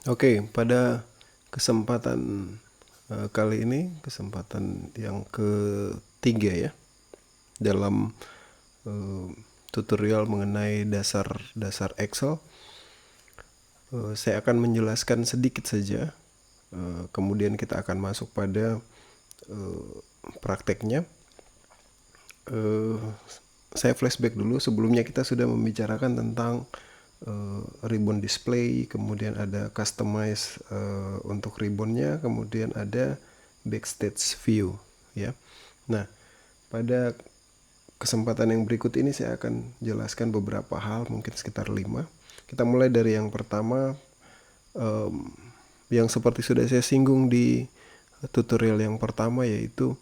Oke, pada kesempatan kali ini, kesempatan yang ketiga ya, dalam eh, tutorial mengenai dasar-dasar Excel, saya akan menjelaskan sedikit saja. Kemudian kita akan masuk pada prakteknya. Eh, saya flashback dulu. Sebelumnya kita sudah membicarakan tentang ribbon display, kemudian ada customize untuk ribbonnya, kemudian ada backstage view ya. Nah, pada kesempatan yang berikut ini saya akan jelaskan beberapa hal, mungkin sekitar 5. Kita mulai dari yang pertama, yang seperti sudah saya singgung di tutorial yang pertama, yaitu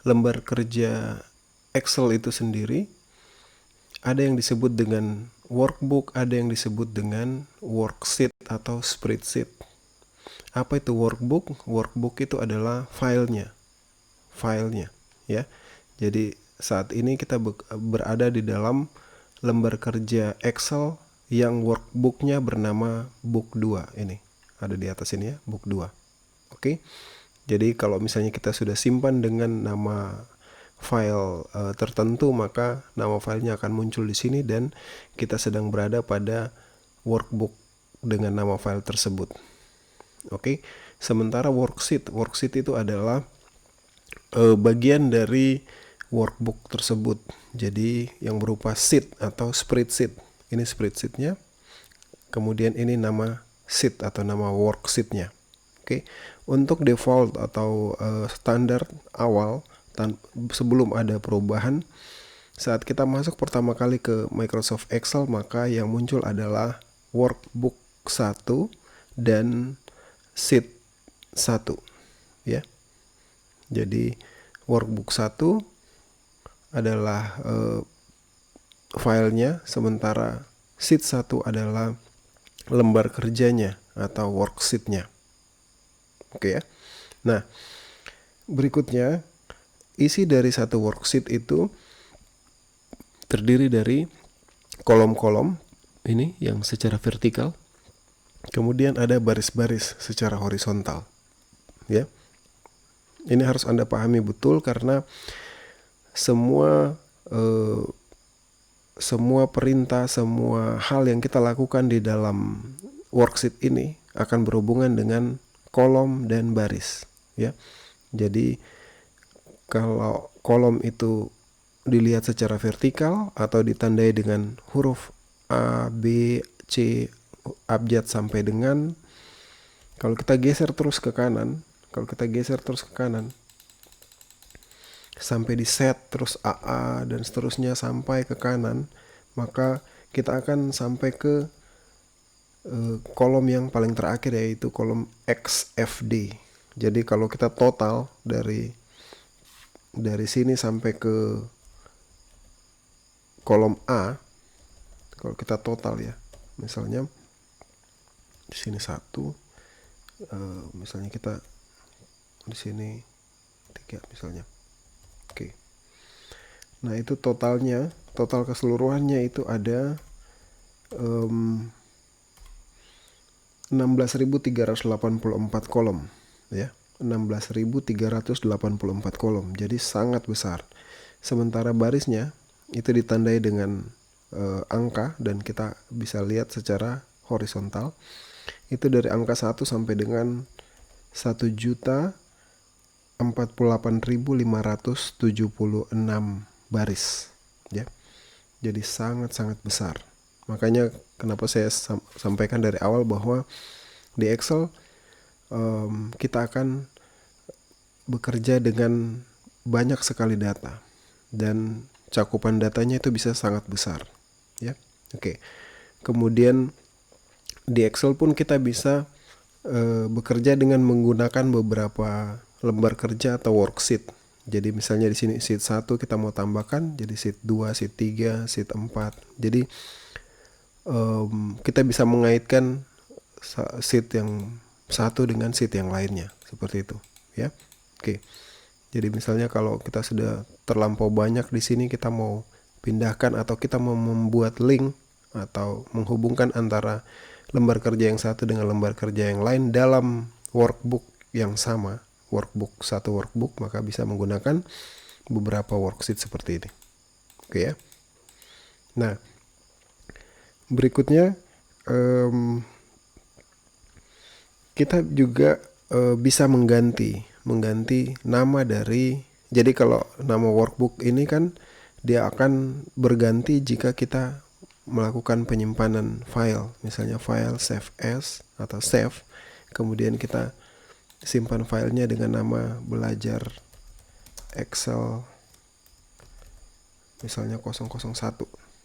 lembar kerja Excel itu sendiri. Ada yang disebut dengan workbook, ada yang disebut dengan worksheet atau spreadsheet. Apa itu workbook? Workbook itu adalah filenya ya. Jadi saat ini kita berada di dalam lembar kerja Excel yang workbooknya bernama book 2. Ini ada di atas ini ya, book 2. Oke. Jadi kalau misalnya kita sudah simpan dengan nama file tertentu, maka nama filenya akan muncul di sini dan kita sedang berada pada workbook dengan nama file tersebut. Oke. Sementara worksheet itu adalah bagian dari workbook tersebut. Jadi yang berupa sheet atau spreadsheet. Ini spreadsheetnya. Kemudian ini nama sheet atau nama worksheetnya. Oke. Untuk default atau standar awal, sebelum ada perubahan, saat kita masuk pertama kali ke Microsoft Excel, maka yang muncul adalah workbook 1 dan sheet 1 ya. Jadi workbook 1 adalah filenya, sementara sheet 1 adalah lembar kerjanya atau worksheetnya. Oke ya. Nah, berikutnya, isi dari satu worksheet itu terdiri dari kolom-kolom ini yang secara vertikal, kemudian ada baris-baris secara horizontal ya. Ini harus Anda pahami betul, karena semua perintah, semua hal yang kita lakukan di dalam worksheet ini akan berhubungan dengan kolom dan baris ya. Jadi kalau kolom itu dilihat secara vertikal atau ditandai dengan huruf A, B, C, abjad sampai dengan, kalau kita geser terus ke kanan, sampai di set terus AA dan seterusnya sampai ke kanan, maka kita akan sampai ke kolom yang paling terakhir, yaitu kolom XFD. Jadi kalau kita total dari sini sampai ke kolom A, kalau kita total ya, misalnya di sini 1, misalnya kita di sini 3 misalnya. Oke. Nah, itu total keseluruhannya itu ada 16.384 kolom ya. 16.384 kolom. Jadi sangat besar. Sementara barisnya itu ditandai dengan angka, dan kita bisa lihat secara horizontal. Itu dari angka 1 sampai dengan 1.048.576 baris ya. Jadi sangat-sangat besar. Makanya kenapa saya sampaikan dari awal bahwa di Excel kita akan bekerja dengan banyak sekali data, dan cakupan datanya itu bisa sangat besar ya. Oke. Kemudian di Excel pun kita bisa bekerja dengan menggunakan beberapa lembar kerja atau worksheet. Jadi misalnya di sini sheet 1 kita mau tambahkan jadi sheet 2, sheet 3, sheet 4. Jadi kita bisa mengaitkan sheet yang satu dengan sheet yang lainnya, seperti itu ya. Oke. Jadi misalnya kalau kita sudah terlampau banyak di sini, kita mau pindahkan atau kita mau membuat link atau menghubungkan antara lembar kerja yang satu dengan lembar kerja yang lain dalam workbook yang sama, satu workbook, maka bisa menggunakan beberapa worksheet seperti ini. Oke ya. Nah, berikutnya kita juga bisa mengganti nama dari, jadi kalau nama workbook ini kan dia akan berganti jika kita melakukan penyimpanan file, misalnya file save as atau save, kemudian kita simpan filenya dengan nama belajar Excel misalnya 001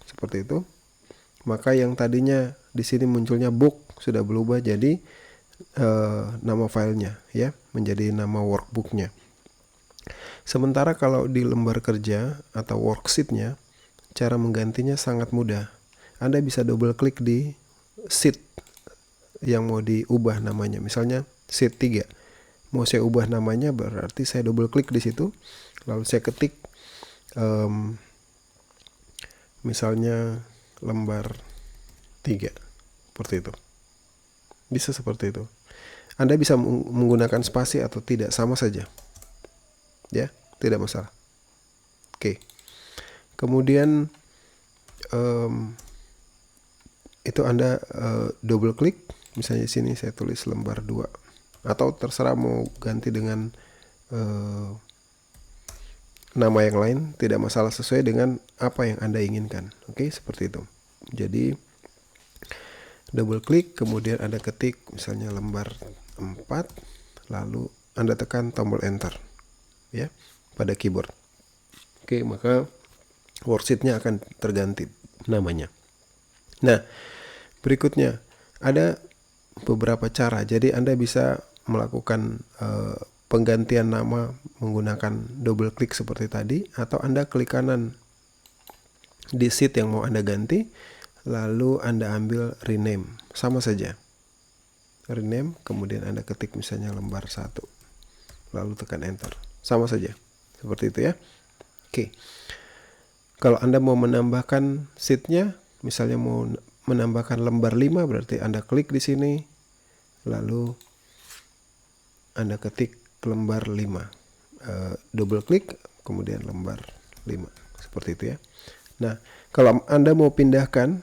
seperti itu, maka yang tadinya di sini munculnya book sudah berubah jadi nama filenya ya, menjadi nama workbooknya. Sementara kalau di lembar kerja atau worksheetnya, cara menggantinya sangat mudah. Anda bisa double klik di sheet yang mau diubah namanya, misalnya sheet 3. Mau saya ubah namanya, berarti saya double klik di situ, lalu saya ketik misalnya lembar 3, seperti itu. Bisa seperti itu. Anda bisa menggunakan spasi atau tidak, sama saja. Ya, tidak masalah. Oke. Kemudian itu Anda double klik, misalnya di sini saya tulis lembar 2, atau terserah mau ganti dengan nama yang lain, tidak masalah, sesuai dengan apa yang Anda inginkan. Oke, seperti itu. Jadi double klik, kemudian Anda ketik misalnya lembar 4, lalu Anda tekan tombol enter ya pada keyboard. Oke, maka worksheetnya akan terganti namanya. Nah, berikutnya ada beberapa cara. Jadi Anda bisa melakukan penggantian nama menggunakan double klik seperti tadi, atau Anda klik kanan di sheet yang mau Anda ganti, lalu Anda ambil rename, sama saja. Rename, kemudian Anda ketik misalnya lembar 1, lalu tekan enter, sama saja, seperti itu ya. Oke. Kalau Anda mau menambahkan sheetnya, misalnya mau menambahkan lembar 5, berarti Anda klik di sini, lalu Anda ketik lembar 5, double klik, kemudian lembar 5, seperti itu ya. Nah, kalau Anda mau pindahkan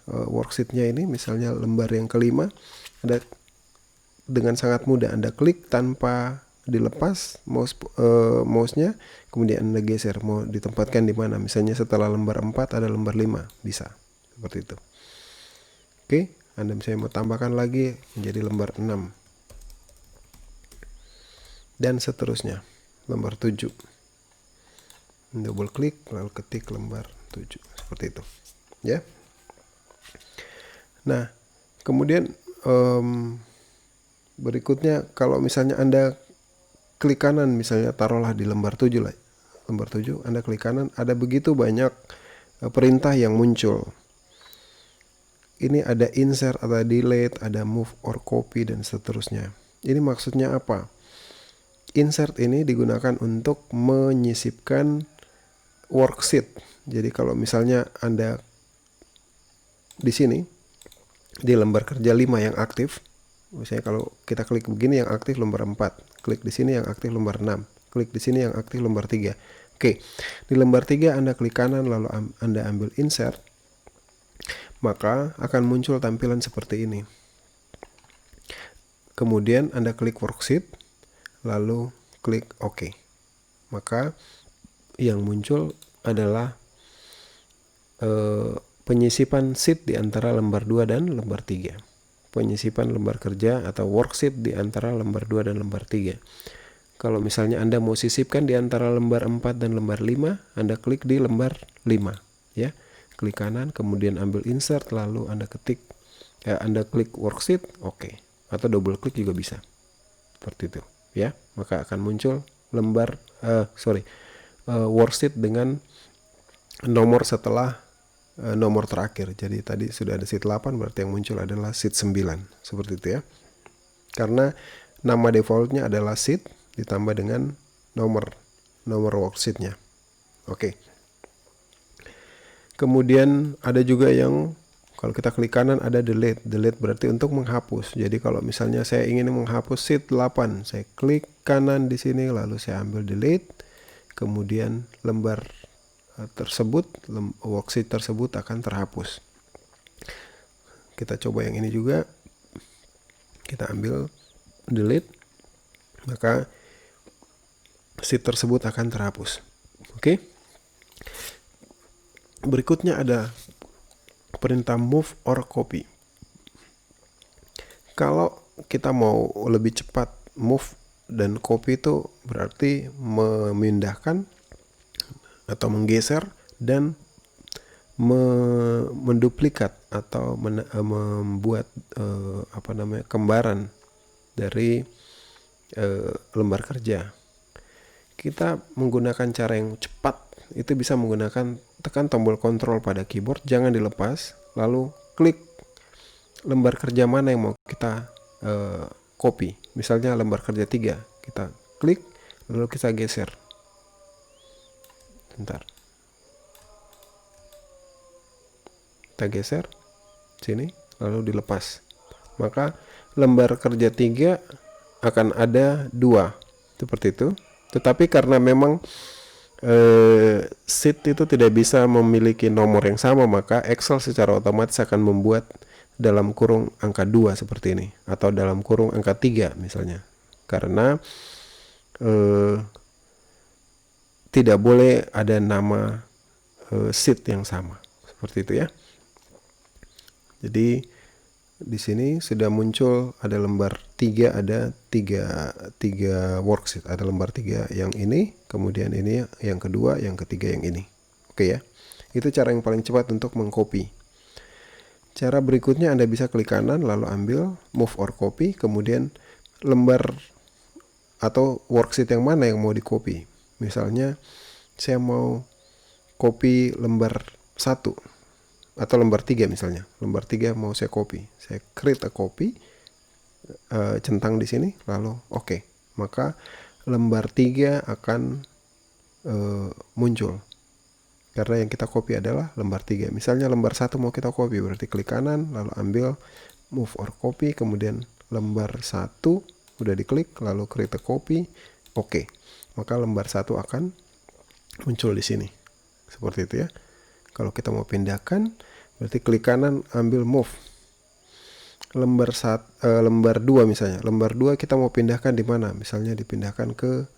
worksheetnya ini, misalnya lembar yang kelima, Anda dengan sangat mudah Anda klik tanpa dilepas mouse-nya, kemudian Anda geser mau ditempatkan di mana. Misalnya setelah lembar 4 ada lembar 5, bisa seperti itu. Oke, Anda misalnya mau tambahkan lagi menjadi lembar 6 dan seterusnya, lembar 7. Double klik lalu ketik lembar 7, seperti itu ya. Nah, kemudian berikutnya, kalau misalnya Anda klik kanan, misalnya taruhlah di lembar 7 lah. Lembar 7 Anda klik kanan, ada begitu banyak perintah yang muncul. Ini ada insert, ada delete, ada move or copy, dan seterusnya. Ini maksudnya apa? Insert ini digunakan untuk menyisipkan worksheet. Jadi kalau misalnya Anda di sini di lembar kerja 5 yang aktif, misalnya kalau kita klik begini, yang aktif lembar 4, klik di sini yang aktif lembar 6, klik di sini yang aktif lembar 3. Oke, di lembar 3 Anda klik kanan lalu Anda ambil insert, maka akan muncul tampilan seperti ini. Kemudian Anda klik worksheet, lalu klik OK. Maka yang muncul adalah penyisipan sheet di antara lembar 2 dan lembar 3. Penyisipan lembar kerja atau worksheet di antara lembar 2 dan lembar 3. Kalau misalnya Anda mau sisipkan di antara lembar 4 dan lembar 5, Anda klik di lembar 5 ya. Klik kanan, kemudian ambil insert, lalu Anda klik worksheet, oke. Atau double klik juga bisa. Seperti itu ya. Maka akan muncul worksheet dengan nomor setelah nomor terakhir. Jadi tadi sudah ada sheet 8, berarti yang muncul adalah sheet 9. Seperti itu ya. Karena nama defaultnya adalah sheet ditambah dengan nomor worksheetnya. Oke. Kemudian ada juga yang Kalau kita klik kanan ada delete. Delete berarti untuk menghapus. Jadi kalau misalnya saya ingin menghapus sheet 8, saya klik kanan di sini lalu saya ambil delete. Kemudian lembar tersebut, worksheet tersebut akan terhapus. Kita coba yang ini juga. Kita ambil delete, maka sheet tersebut akan terhapus. Oke. Berikutnya ada perintah move or copy. Kalau kita mau lebih cepat, move dan copy itu berarti memindahkan atau menggeser dan menduplikat atau membuat kembaran dari lembar kerja. Kita menggunakan cara yang cepat, itu bisa menggunakan tekan tombol kontrol pada keyboard, jangan dilepas, lalu klik lembar kerja mana yang mau kita copy. Misalnya lembar kerja 3, kita klik lalu kita geser. Bentar. Kita geser sini lalu dilepas. Maka lembar kerja 3 akan ada 2 seperti itu. Tetapi karena memang sheet itu tidak bisa memiliki nomor yang sama, maka Excel secara otomatis akan membuat dalam kurung angka 2 seperti ini, atau dalam kurung angka 3 misalnya, karena tidak boleh ada nama sheet yang sama seperti itu ya. Jadi di sini sudah muncul ada lembar 3, ada 3 worksheet, ada lembar 3 yang ini, kemudian ini yang kedua, yang ketiga yang ini. Oke ya. Itu cara yang paling cepat untuk mengcopy. Cara berikutnya Anda bisa klik kanan lalu ambil move or copy, kemudian lembar atau worksheet yang mana yang mau di-copy. Misalnya saya mau copy lembar 1 atau lembar 3 misalnya. Lembar 3 mau saya copy. Saya create a copy, centang di sini lalu oke. Maka lembar 3 akan muncul. Karena yang kita copy adalah lembar 3. Misalnya lembar 1 mau kita copy, berarti klik kanan lalu ambil move or copy, kemudian lembar 1 udah diklik lalu create a copy. Oke. Maka lembar 1 akan muncul di sini. Seperti itu ya. Kalau kita mau pindahkan, berarti klik kanan ambil move. Lembar 2 misalnya. Lembar 2 kita mau pindahkan di mana? Misalnya dipindahkan ke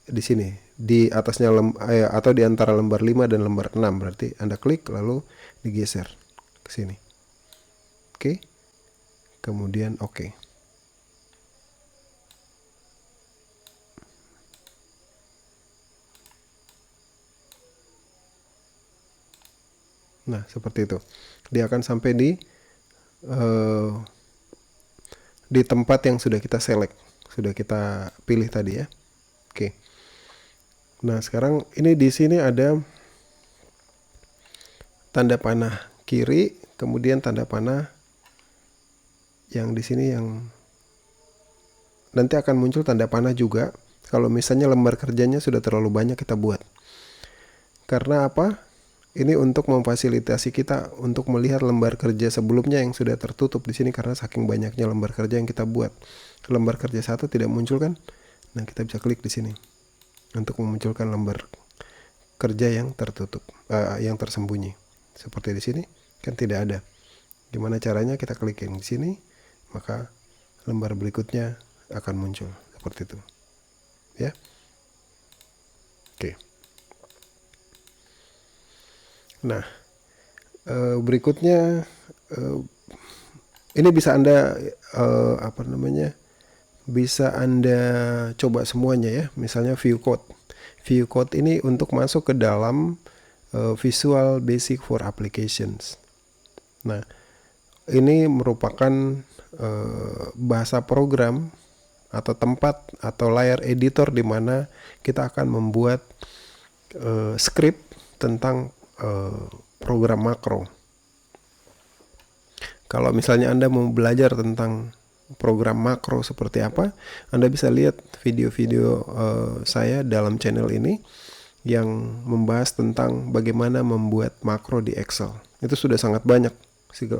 di sini, di atasnya atau di antara lembar 5 dan lembar 6. Berarti Anda klik lalu digeser ke sini. Oke. Kemudian oke. Nah, seperti itu. Dia akan sampai di tempat yang sudah kita select, sudah kita pilih tadi ya. Oke. Nah, sekarang ini di sini ada tanda panah kiri, kemudian tanda panah yang di sini yang nanti akan muncul tanda panah juga kalau misalnya lembar kerjanya sudah terlalu banyak kita buat. Karena apa? Ini untuk memfasilitasi kita untuk melihat lembar kerja sebelumnya yang sudah tertutup di sini karena saking banyaknya lembar kerja yang kita buat. Lembar kerja 1 tidak muncul kan? Nah, kita bisa klik di sini untuk memunculkan lembar kerja yang tertutup, yang tersembunyi. Seperti di sini kan tidak ada. Gimana caranya? Kita klik yang di sini, maka lembar berikutnya akan muncul seperti itu. Ya. Oke. Nah, berikutnya ini bisa Anda bisa Anda coba semuanya ya. Misalnya view code. View code ini untuk masuk ke dalam Visual Basic for Applications. Nah, ini merupakan bahasa program atau tempat atau layar editor di mana kita akan membuat script tentang program makro. Kalau misalnya Anda mau belajar tentang program makro seperti apa, Anda bisa lihat video-video saya dalam channel ini yang membahas tentang bagaimana membuat makro di Excel. Itu sudah sangat banyak.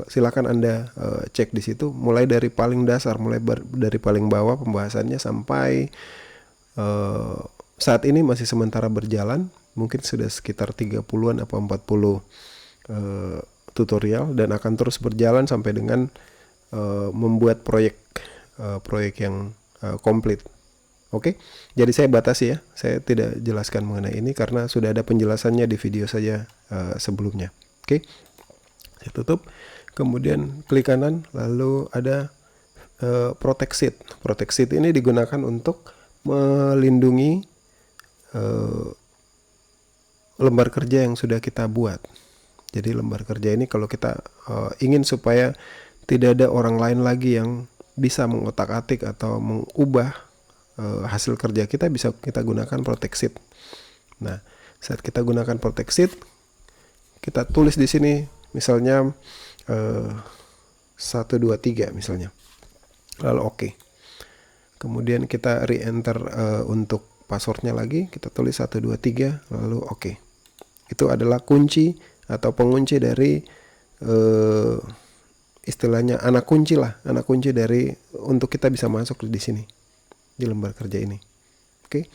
Silakan Anda cek di situ, mulai dari paling dasar, dari paling bawah pembahasannya sampai saat ini masih sementara berjalan, mungkin sudah sekitar 30-an atau 40 tutorial, dan akan terus berjalan sampai dengan membuat proyek yang komplit. Oke, jadi saya batasi ya, saya tidak jelaskan mengenai ini karena sudah ada penjelasannya di video saya sebelumnya. Oke, saya tutup, kemudian klik kanan, lalu ada protect sheet. Protect sheet ini digunakan untuk melindungi lembar kerja yang sudah kita buat. Jadi lembar kerja ini kalau kita ingin supaya tidak ada orang lain lagi yang bisa mengotak-atik atau mengubah hasil kerja kita, bisa kita gunakan protect sheet. Nah, saat kita gunakan protect sheet, kita tulis di sini misalnya 1, 2, 3 misalnya. Lalu oke. Kemudian kita re-enter untuk passwordnya lagi, kita tulis 1, 2, 3 lalu oke. Itu adalah kunci atau pengunci dari istilahnya anak kunci dari untuk kita bisa masuk di sini di lembar kerja ini. Oke.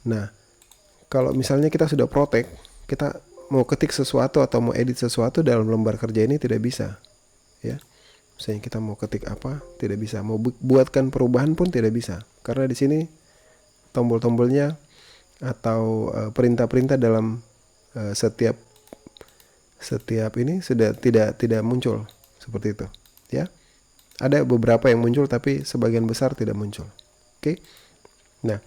Nah, kalau misalnya kita sudah protect, kita mau ketik sesuatu atau mau edit sesuatu dalam lembar kerja ini tidak bisa, ya. Misalnya kita mau ketik apa, tidak bisa. Mau buatkan perubahan pun tidak bisa, karena di sini tombol-tombolnya atau perintah-perintah dalam setiap ini sudah tidak muncul seperti itu, ya. Ada beberapa yang muncul tapi sebagian besar tidak muncul. Oke. Nah,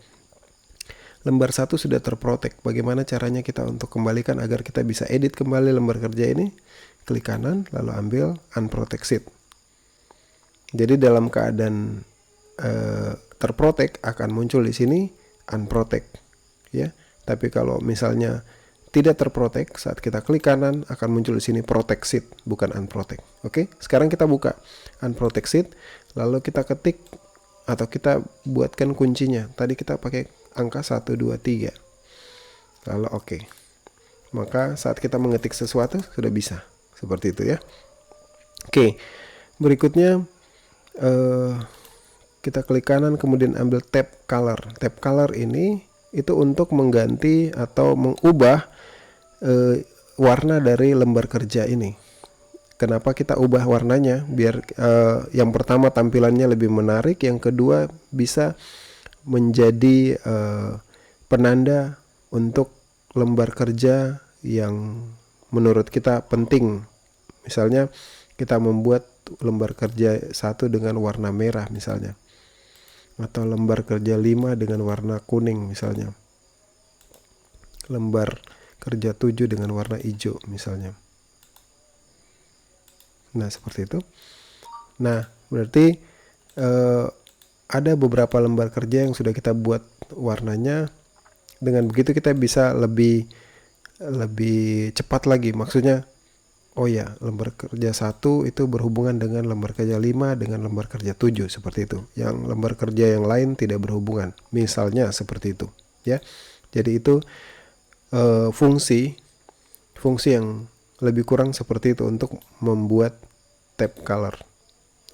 lembar 1 sudah terprotek. Bagaimana caranya kita untuk kembalikan agar kita bisa edit kembali lembar kerja ini? Klik kanan lalu ambil unprotect sheet. Jadi dalam keadaan terprotek akan muncul di sini unprotect, ya. Tapi kalau misalnya tidak terprotek, saat kita klik kanan akan muncul di sini protect sheet, bukan unprotect. Oke, sekarang kita buka unprotect sheet, lalu kita ketik atau kita buatkan kuncinya. Tadi kita pakai angka 1, 2, 3. Lalu oke. Maka saat kita mengetik sesuatu sudah bisa. Seperti itu ya. Oke. Berikutnya kita klik kanan kemudian ambil tab color. Tab color ini itu untuk mengganti atau mengubah warna dari lembar kerja ini. Kenapa kita ubah warnanya? Biar yang pertama tampilannya lebih menarik, yang kedua bisa menjadi penanda untuk lembar kerja yang menurut kita penting. Misalnya kita membuat lembar kerja 1 dengan warna merah misalnya, atau lembar kerja 5 dengan warna kuning misalnya, lembar kerja 7 dengan warna hijau misalnya. Nah, seperti itu. Nah, berarti ada beberapa lembar kerja yang sudah kita buat warnanya. Dengan begitu kita bisa lebih cepat lagi. Maksudnya, oh ya, lembar kerja 1 itu berhubungan dengan lembar kerja 5 dengan lembar kerja 7, seperti itu. Yang lembar kerja yang lain tidak berhubungan. Misalnya seperti itu, ya. Jadi itu fungsi yang lebih kurang seperti itu untuk membuat tab color.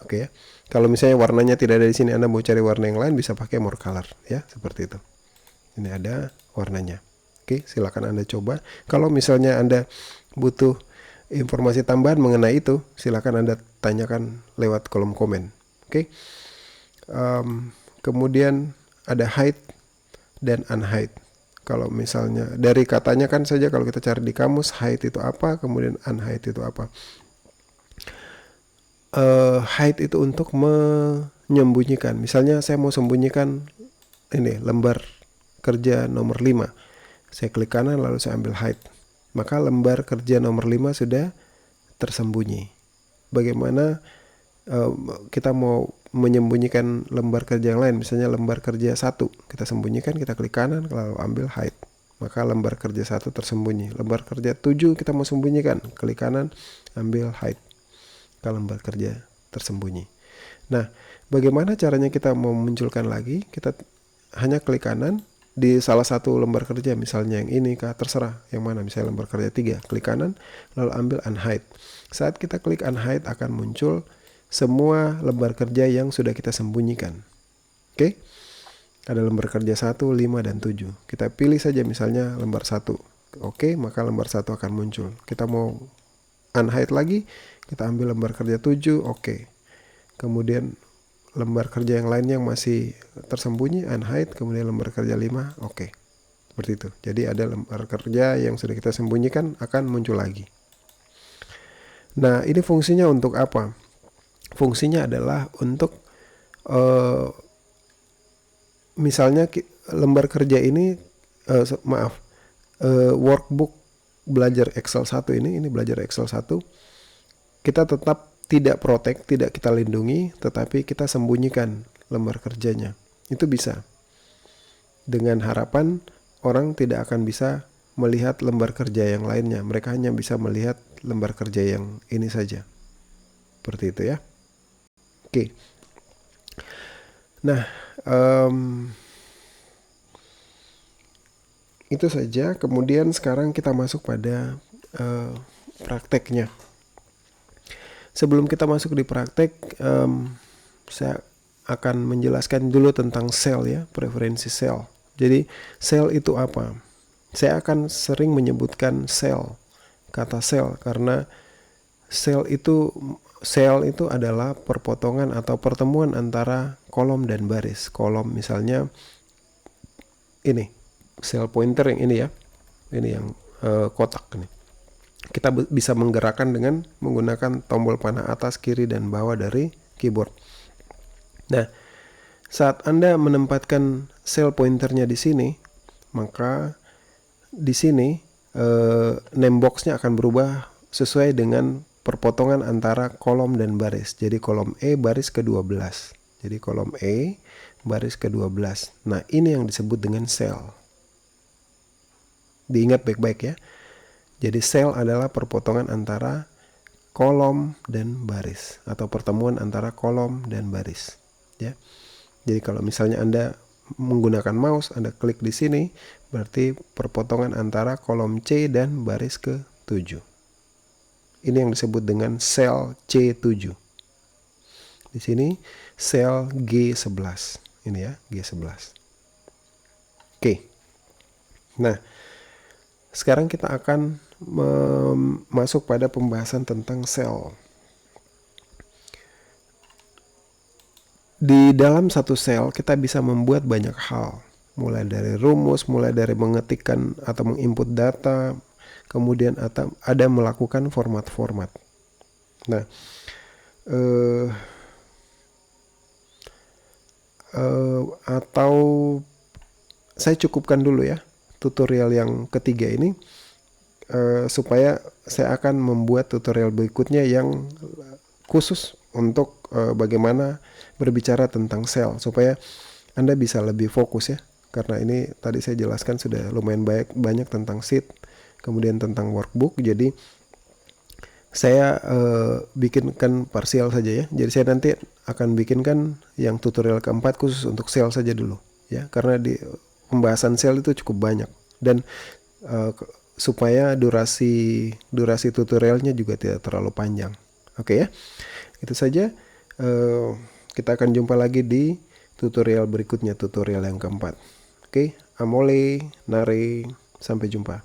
Oke ya. Kalau misalnya warnanya tidak ada di sini, Anda mau cari warna yang lain bisa pakai more color ya, seperti itu. Ini ada warnanya. Oke, silakan Anda coba. Kalau misalnya Anda butuh informasi tambahan mengenai itu, silakan Anda tanyakan lewat kolom komen. Oke. Kemudian ada hide dan unhide. Kalau misalnya dari katanya kan saja, kalau kita cari di kamus, hide itu apa, kemudian unhide itu apa. Hide itu untuk menyembunyikan. Misalnya saya mau sembunyikan ini lembar kerja nomor 5. Saya klik kanan lalu saya ambil hide. Maka lembar kerja nomor 5 sudah tersembunyi. Bagaimana kita mau menyembunyikan lembar kerja yang lain, misalnya lembar kerja 1 kita sembunyikan, kita klik kanan lalu ambil hide, maka lembar kerja 1 tersembunyi. Lembar kerja 7 kita mau sembunyikan, klik kanan ambil hide, maka lembar kerja tersembunyi. Nah, bagaimana caranya kita mau memunculkan lagi? Kita hanya klik kanan di salah satu lembar kerja, misalnya yang ini kah, terserah yang mana, misalnya lembar kerja 3, klik kanan lalu ambil unhide. Saat kita klik unhide akan muncul semua lembar kerja yang sudah kita sembunyikan. Oke? Ada lembar kerja 1, 5, dan 7. Kita pilih saja misalnya lembar 1. Oke, maka lembar 1 akan muncul. Kita mau unhide lagi, kita ambil lembar kerja 7, oke. Kemudian lembar kerja yang lainnya yang masih tersembunyi, unhide, kemudian lembar kerja 5, oke. Seperti itu. Jadi ada lembar kerja yang sudah kita sembunyikan akan muncul lagi. Nah, ini fungsinya untuk apa? Fungsinya adalah untuk misalnya lembar kerja ini workbook belajar Excel 1 ini belajar Excel 1, kita tetap tidak protect, tidak kita lindungi, tetapi kita sembunyikan lembar kerjanya. Itu bisa. Dengan harapan orang tidak akan bisa melihat lembar kerja yang lainnya. Mereka hanya bisa melihat lembar kerja yang ini saja. Seperti itu ya. Oke. Nah, itu saja. Kemudian sekarang kita masuk pada prakteknya. Sebelum kita masuk di praktek, saya akan menjelaskan dulu tentang sel ya, preferensi sel. Jadi sel itu apa? Saya akan sering menyebutkan sel, kata sel, karena sel itu adalah perpotongan atau pertemuan antara kolom dan baris. Kolom misalnya ini, sel pointer yang ini ya, ini yang kotak ini. Kita bisa menggerakkan dengan menggunakan tombol panah atas, kiri, dan bawah dari keyboard. Nah, saat Anda menempatkan sel pointernya di sini, maka di sini name box-nya akan berubah sesuai dengan perpotongan antara kolom dan baris. Jadi kolom E baris ke-12. Jadi kolom E baris ke-12. Nah, ini yang disebut dengan sel. Diingat baik-baik ya. Jadi sel adalah perpotongan antara kolom dan baris, atau pertemuan antara kolom dan baris. Ya. Jadi kalau misalnya Anda menggunakan mouse, Anda klik di sini, berarti perpotongan antara kolom C dan baris ke-7. Ini yang disebut dengan sel C7. Di sini sel G11. Ini ya, G11. Oke. Nah, sekarang kita akan masuk pada pembahasan tentang sel. Di dalam satu sel kita bisa membuat banyak hal, mulai dari rumus, mulai dari mengetikkan atau menginput data, kemudian ada melakukan format-format. Nah, atau saya cukupkan dulu ya tutorial yang ketiga ini, supaya saya akan membuat tutorial berikutnya yang khusus untuk bagaimana berbicara tentang sel, supaya Anda bisa lebih fokus ya, karena ini tadi saya jelaskan sudah lumayan banyak tentang sheet, kemudian tentang workbook. Jadi saya bikinkan parsial saja ya. Jadi saya nanti akan bikinkan yang tutorial keempat khusus untuk sel saja dulu ya, karena di pembahasan sel itu cukup banyak, dan supaya durasi tutorialnya juga tidak terlalu panjang. Oke ya, itu saja. Kita akan jumpa lagi di tutorial berikutnya, tutorial yang keempat. Oke, amole, nare, sampai jumpa.